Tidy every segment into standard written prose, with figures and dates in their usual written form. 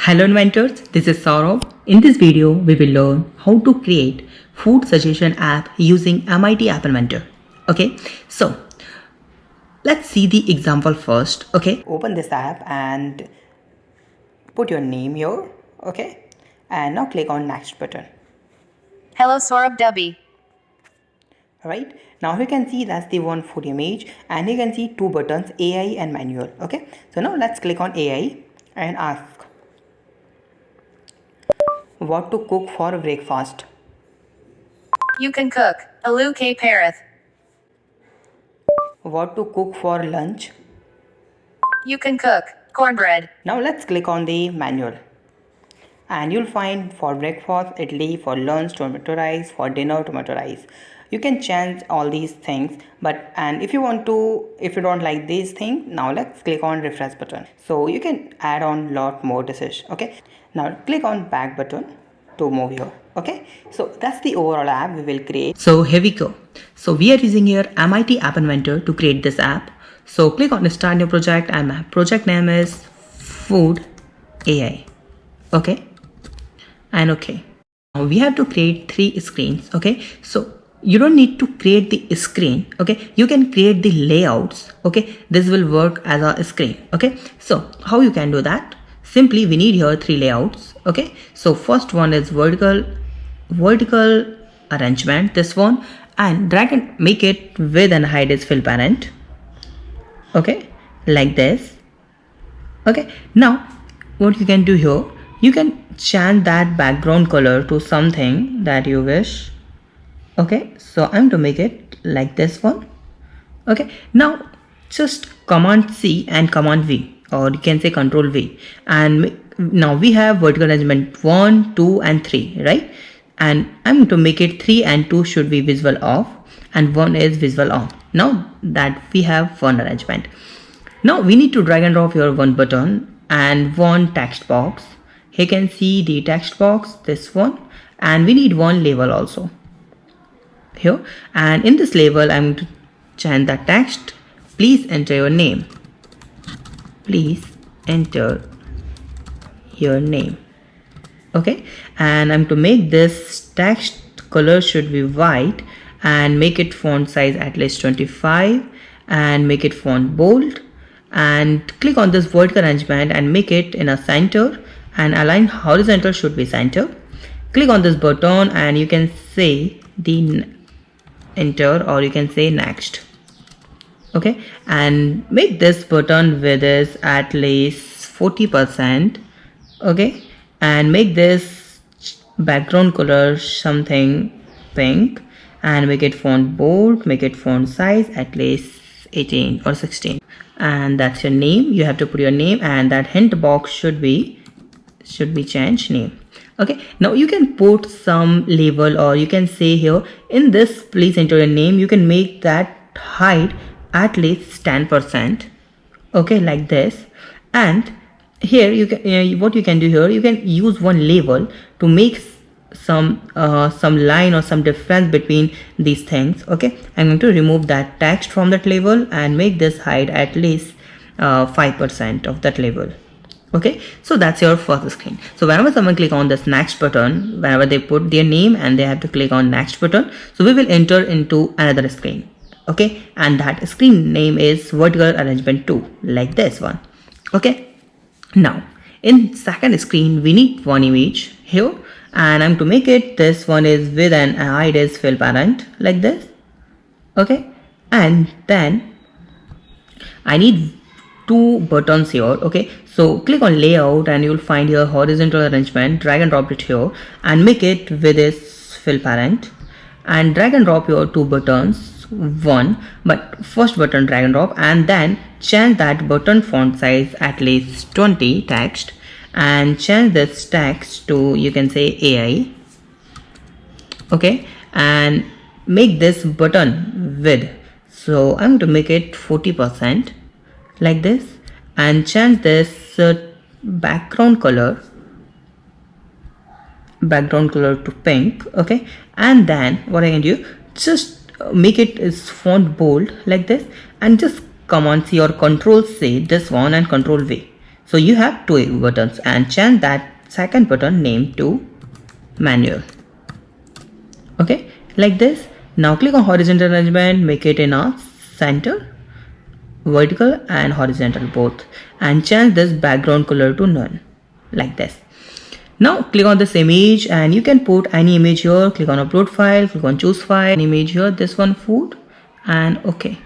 Hello inventors, this is Saurabh. In this video, we will learn how to create food suggestion app using MIT App Inventor. Okay, so let's see the example first. Okay, open this app and put your name here. Okay, and now click on next button. Hello Saurabh Dubby. Alright, now you can see that's the one food image, and you can see two buttons, AI and manual. Okay, so now let's click on AI and ask what to cook for breakfast. You can cook Aloo K Parath. What to cook for lunch. You can cook cornbread. Now let's click on the manual, and you'll find for breakfast idli, for lunch tomato rice, for dinner tomato rice. You can change all these things, and if you don't like these things, now let's click on refresh button, so you can add on lot more dishes. Okay, now click on back button to move here. Okay, so that's the overall app we will create. So here we go. So we are using here MIT App Inventor to create this app. So click on start new project, and my project name is food AI. Okay, and okay, now we have to create 3 screens. Okay, so you don't need to create the screen. Okay, you can create the layouts. Okay, this will work as a screen. Okay, so how you can do that? Simply we need here 3 layouts. Okay, so first one is vertical arrangement, this one, and drag and make it width and height is fill parent. Okay, like this. Okay, now what you can do here, you can change that background color to something that you wish. Okay, so I'm to make it like this one. Okay, now just command C and command V, or you can say control V, and now we have vertical arrangement 1, 2 and 3, right? And I'm going to make it 3 and 2 should be visible off, and 1 is visible on. Now that we have one arrangement, now we need to drag and drop your one button and one text box. Here you can see the text box, this one, and we need one label also here, and in this label I'm going to change the text. Please enter your name. Please enter your name. Okay, and I'm to make this text color should be white, and make it font size at least 25, and make it font bold, and click on this vertical arrangement and make it in a center, and align horizontal should be center. Click on this button and you can say the enter, or you can say next. Okay, and make this button width is at least 40%. Okay, and make this background color something pink, and make it font bold, make it font size at least 18 or 16, and that's your name. You have to put your name, and that hint box should be changed name. Okay, now you can put some label, or you can say here in this please enter your name, you can make that height at least 10%. okay, like this. And here you can what you can do here, you can use one label to make some line or some difference between these things. Okay, I'm going to remove that text from that label and make this height at least 5% of that label. Okay, so that's your first screen. So whenever someone click on this next button, whenever they put their name and they have to click on next button, so we will enter into another screen. Okay, and that screen name is vertical arrangement 2, like this one. Okay, now in second screen we need one image here, and I'm to make it, this one is width and height is fill parent, like this. Okay, and then I need 2 buttons here. Okay, so click on layout and you'll find here horizontal arrangement, drag and drop it here and make it with this fill parent, and drag and drop your 2 buttons, one, but first button drag and drop, and then change that button font size at least 20 text, and change this text to, you can say, AI. Okay, and make this button width, so I'm going to make it 40%, like this, and change this background color to pink. Okay, and then what I can do, just make it is font bold, like this, and just command C or control C this one and control V. So you have two buttons, and change that second button name to manual. Okay, like this. Now click on horizontal arrangement, make it in a center, vertical and horizontal both, and change this background color to none, like this. Now click on this image and you can put any image here. Click on upload file, click on choose file, image here, this one, food, and okay.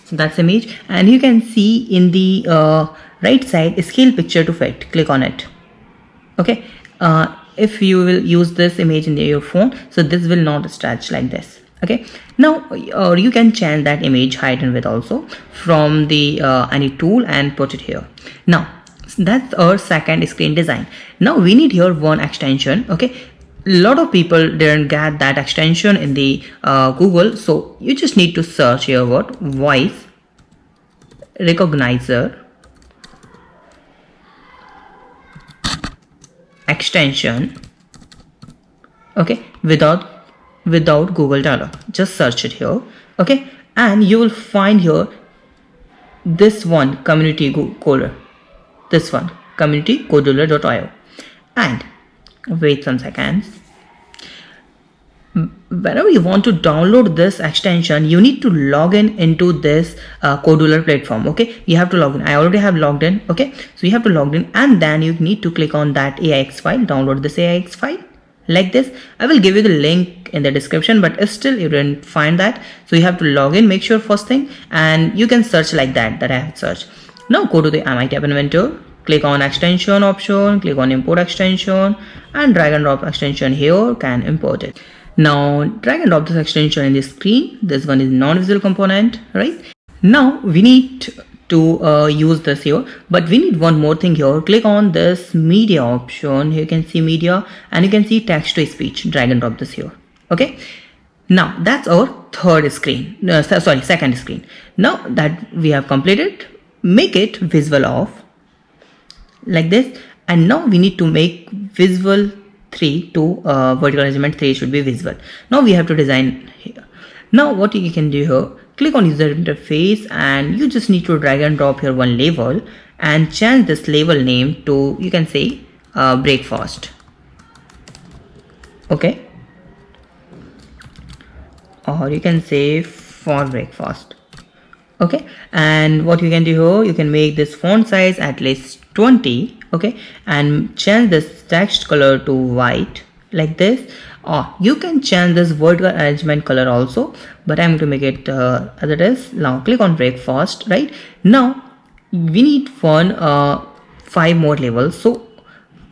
So that's image, and you can see in the right side scale picture to fit. Click on it. Okay, if you will use this image in your phone, so this will not stretch like this. Okay, now you can change that image height and width also from the any tool and put it here. Now that's our second screen design. Now we need here one extension. Okay, a lot of people didn't get that extension in the Google, so you just need to search here what voice recognizer extension. Okay, without Google dialog, just search it here. Okay, and you will find here this one, community coder, this one, communitycoder.io. and wait some seconds. Whenever you want to download this extension, you need to log in into this Codular platform. Okay, you have to log in. I already have logged in. Okay, so you have to log in, and then you need to click on that AIX file, download this AIX file like this. I will give you the link in the description, but still you didn't find that, so you have to log in, make sure first thing, and you can search like that I have searched. Now go to the MIT App Inventor, click on extension option, click on import extension, and drag and drop extension here, can import it. Now drag and drop this extension in the screen. This one is non-visual component, right? Now we need to use this here, but we need one more thing here. Click on this media option. Here you can see media, and you can see text to speech. Drag and drop this here. Okay, now that's our third screen, second screen. Now that we have completed, make it visual off like this, and now we need to make visual 3 to vertical arrangement 3 should be visible. Now we have to design here. Now what you can do here, click on user interface, and you just need to drag and drop here one label and change this label name to, you can say breakfast. Okay, or you can say for breakfast. Okay, and what you can do here, you can make this font size at least 20. Okay, and change this text color to white like this, or you can change this vertical arrangement color also, but I'm going to make it as it is. Now click on breakfast. Right now we need 5 more labels, so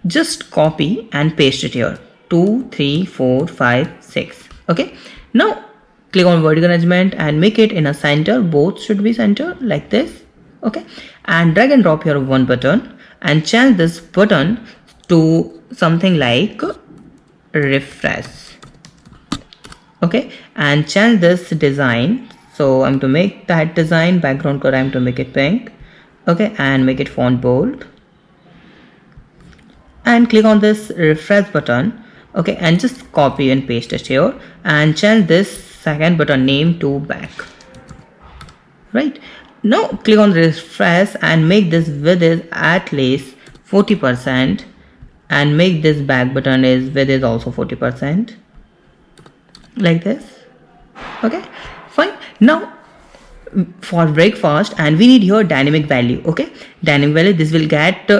just copy and paste it here, 2 3 4 5 6. Okay, now click on vertical arrangement and make it in a center, both should be center like this. Okay, and drag and drop here one button and change this button to something like refresh. Okay, and change this design. So I'm to make that design background color, I'm to make it pink. Okay, and make it font bold, and click on this refresh button. Okay, and just copy and paste it here, and change this second button name to back. Right now click on refresh and make this width is at least 40%, and make this back button is width is also 40% like this. Okay, fine. Now for breakfast, and we need here dynamic value. Okay, dynamic value, this will get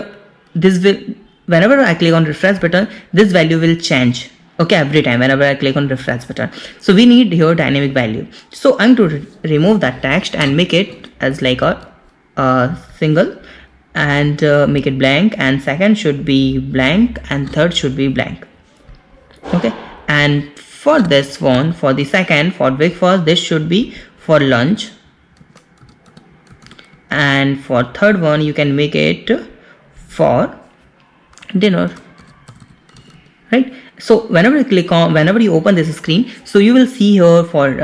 this will, whenever I click on refresh button, this value will change. Okay, every time whenever I click on refresh button. So we need here dynamic value. So I'm to remove that text and make it as like a single, and make it blank, and second should be blank, and third should be blank. Okay, and for this one, for the second, for breakfast, this should be for lunch, and for third one you can make it for dinner. Right, so whenever you click on, whenever you open this screen, so you will see here for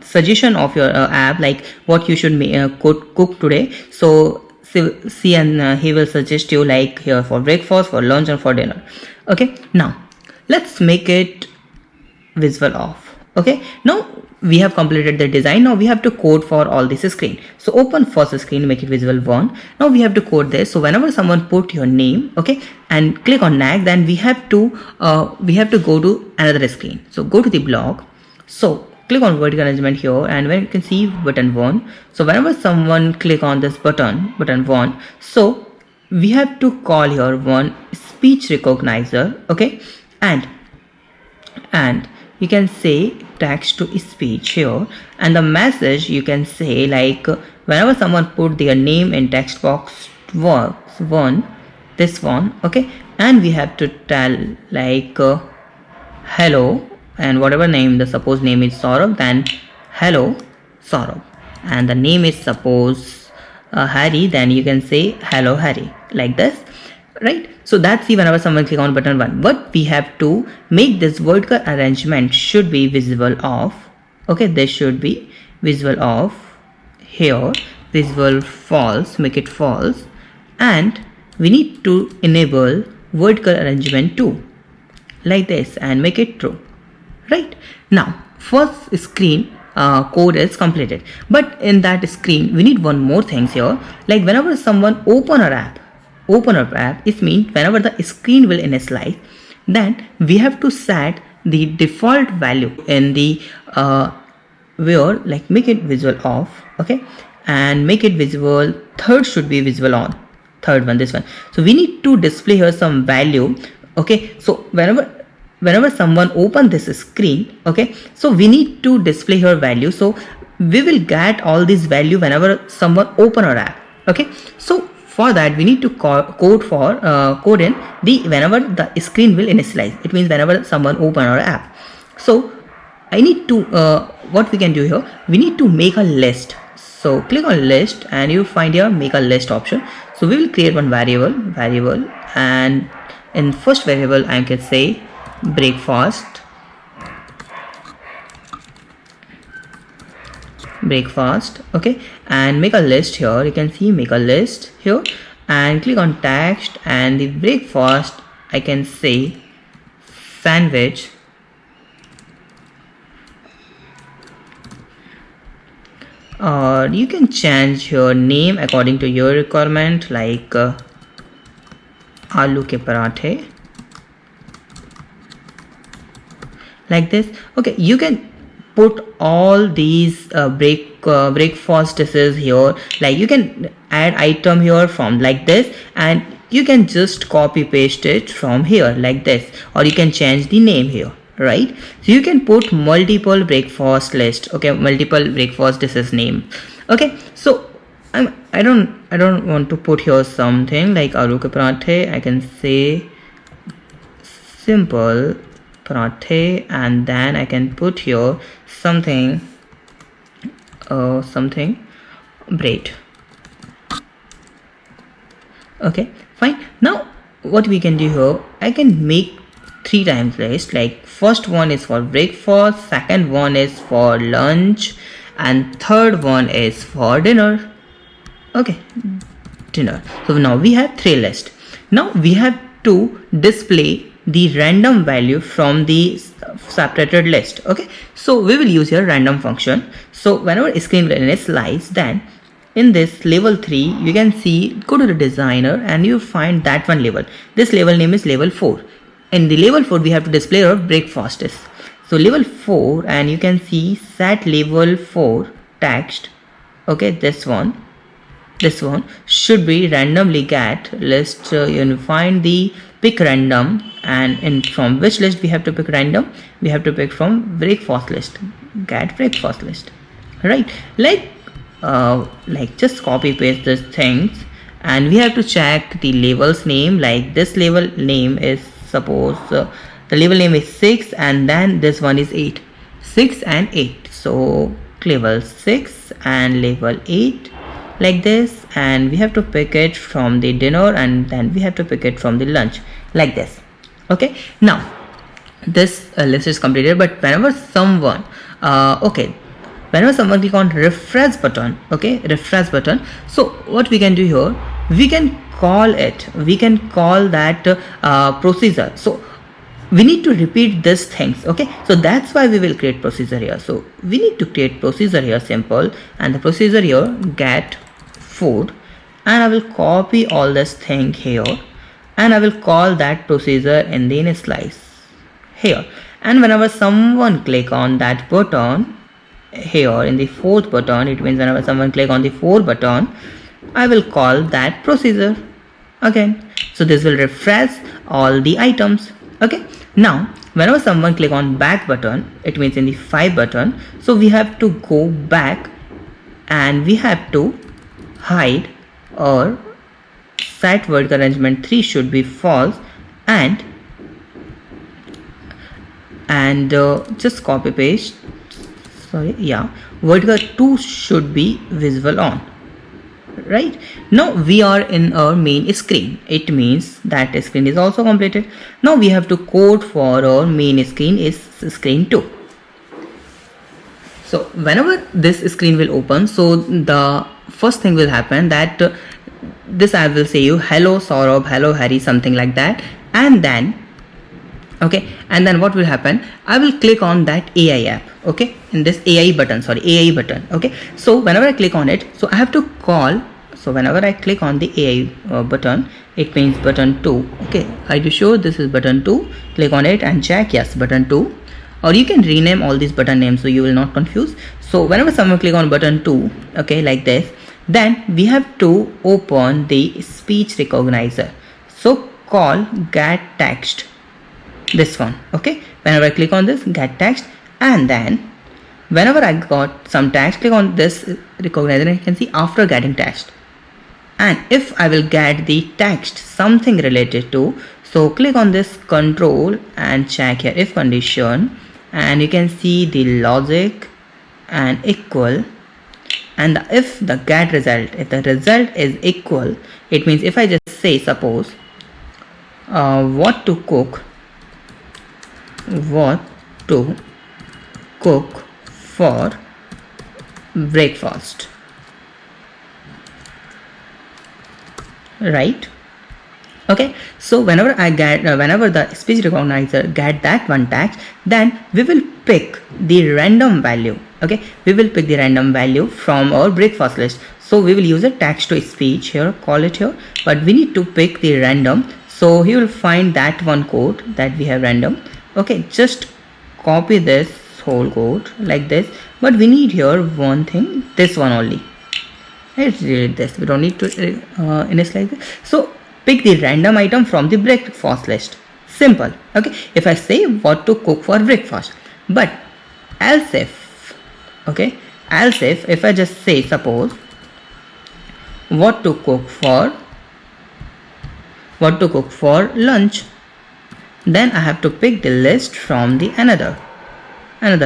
suggestion of your app, like what you should cook today. So see, and he will suggest you like here for breakfast, for lunch, and for dinner. Okay, now let's make it visual off. Okay, now we have completed the design. Now we have to code for all this screen. So open first screen, make it visible 1. Now we have to code this. So whenever someone put your name, okay, and click on next, then we have to go to another screen. So go to the blog. So click on vertical arrangement here, and when you can see button 1. So whenever someone click on this button 1, so we have to call here one speech recognizer, okay, and you can say text to speech here, and the message you can say like whenever someone put their name in text box works 1, this one, okay, and we have to tell like hello, and whatever name, the suppose name is Saurabh, then hello Saurabh, and the name is suppose Harry, then you can say hello Harry, like this, right? So that's the whenever someone click on button 1. But we have to make this vertical arrangement should be visible off, okay, this should be visible off here, visible false, make it false, and we need to enable vertical arrangement too, like this, and make it true. Right now, first screen code is completed, but in that screen we need one more thing here, like whenever someone open our app, it means whenever the screen will initialize, then we have to set the default value in the where, like make it visual off, okay, and make it visible, third should be visible on, third one, this one. So we need to display here some value, okay. So whenever someone open this screen, okay, so we need to display her value. So we will get all these value whenever someone open our app, okay. So for that we need to code in the whenever the screen will initialize, it means whenever someone open our app. So I need to what we can do here, we need to make a list. So click on list, and you find here make a list option. So we will create one variable, and in first variable I can say breakfast, okay, and make a list here, you can see make a list here, and click on text, and the breakfast I can say sandwich, or you can change your name according to your requirement, like aloo ke parathe, like this, okay. You can put all these breakfast dishes here, like you can add item here from like this, and you can just copy paste it from here like this, or you can change the name here, right? So you can put multiple breakfast list, okay, multiple breakfast dishes name, okay. So I don't want to put here something like aloo ke parathe, I can say simple parathe, and then I can put here something bread, okay, fine. Now what we can do here, I can make 3 times list, like first one is for breakfast, second one is for lunch, and third one is for dinner, okay, dinner. So now we have 3 lists. Now we have to display the random value from the separated list, okay. So we will use here random function. So whenever screen will initialize, then in this level 3 you can see, go to the designer and you find that one label, this label name is level 4. In the level 4 we have to display our breakfast is, so level 4, and you can see set level 4 text, okay, this one should be randomly get list, you find the pick random, and in from which list we have to pick random, we have to pick from breakfast list, get breakfast list, right? Like just copy paste these things, and we have to check the labels name, like this label name is suppose the label name is 6, and then this one is 8, 6 and 8, so label 6 and label 8, like this, and we have to pick it from the dinner, and then we have to pick it from the lunch, like this, okay. Now this list is completed, but whenever someone whenever someone click on refresh button, okay, refresh button, so what we can do here, we can call that procedure. So we need to repeat these things. Okay, so that's why we will create procedure here. So we need to create procedure here, simple, and the procedure here get food, and I will copy all this thing here, and I will call that procedure in the initialize here. And whenever someone click on that button here in the fourth button, it means whenever someone click on the fourth button, I will call that procedure again. So this will refresh all the items. Okay, now whenever someone click on back button, it means in the 5 button, so we have to go back and we have to hide or set word arrangement 3 should be false, and just copy paste, sorry, yeah, vertical 2 should be visible on. Right, now we are in our main screen, it means that screen is also completed. Now we have to code for our main screen is screen 2. So whenever this screen will open, so the first thing will happen that this I will say you hello Saurabh, hello Harry, something like that, and then okay, and then what will happen, I will click on that AI app, okay, in this AI button, okay. So whenever I click on it, so I have to call, so whenever I click on the AI button, it means button 2, okay, are you sure this is button 2? Click on it and check, yes, button 2, or you can rename all these button names so you will not confuse. So whenever someone click on button 2, okay, like this, then we have to open the speech recognizer, so call get text, this one, okay. Whenever I click on this get text, and then whenever I got some text, click on this recognizer and you can see after getting text, and if I will get the text something related to, so click on this control and check here if condition, and you can see the logic and equal, and if the get result, if the result is equal, it means if I just say suppose what to cook for breakfast, right, okay. So whenever I get whenever the speech recognizer get that one text, then we will pick the random value, okay, we will pick the random value from our breakfast list. So we will use a text to speech here, call it here, but we need to pick the random. So he will find that one code that we have random, okay, just copy this whole code like this, but we need here one thing, this one only. Let's delete this, we don't need to initialize this. So pick the random item from the breakfast list, simple, okay. If I say what to cook for breakfast, but else if, okay, else if I just say suppose what to cook for lunch, then I have to pick the list from the another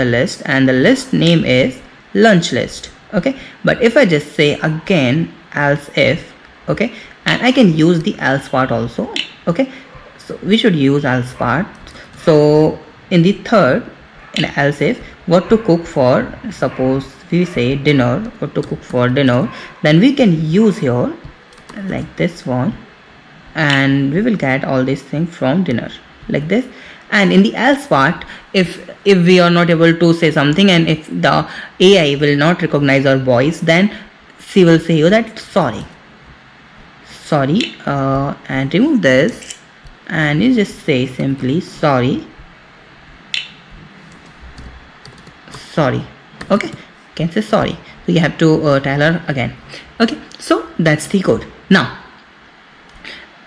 list, and the list name is lunch list, okay. But if I just say again else if, okay, and I can use the else part also, okay, so we should use else part. So in the third, in else if what to cook for, suppose we say dinner, what to cook for dinner, then we can use here like this one, and we will get all these things from dinner like this. And in the else part, if we are not able to say something, and if the AI will not recognize our voice, then she will say you that sorry, and remove this, and you just say simply sorry, okay, you can say sorry. So you have to tell her again, okay. So that's the code. Now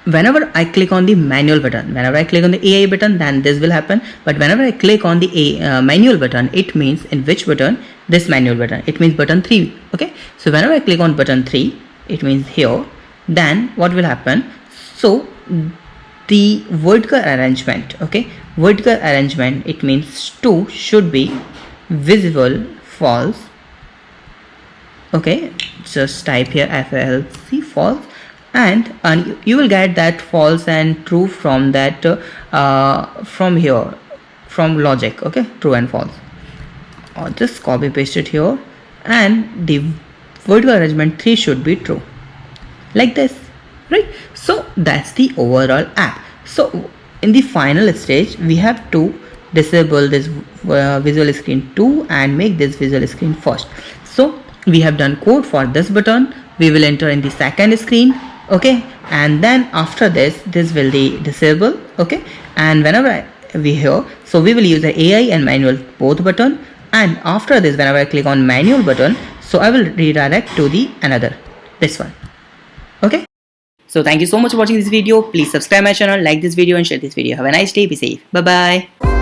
whenever I click on the manual button, whenever I click on the AI button, then this will happen. But whenever I click on the manual button, it means in which button? This manual button, it means button 3, okay. So whenever I click on button 3, it means here, then what will happen? So the vertical arrangement, okay, vertical arrangement, it means 2 should be visible false, okay. Just type here FLC false, and you will get that false and true from that from here, from logic, okay, true and false. Or just copy paste it here, and the vertical arrangement 3 should be true, like this, right. So that's the overall app. So in the final stage we have to disable this visual screen 2 and make this visual screen first. So we have done code for this button. We will enter in the second screen, okay, and then after this will be disable, okay, and whenever we here, so we will use the AI and manual both button, and after this whenever I click on manual button, so I will redirect to the another, this one, okay. So thank you so much for watching this video. Please subscribe my channel, like this video and share this video. Have a nice day. Be safe. Bye bye.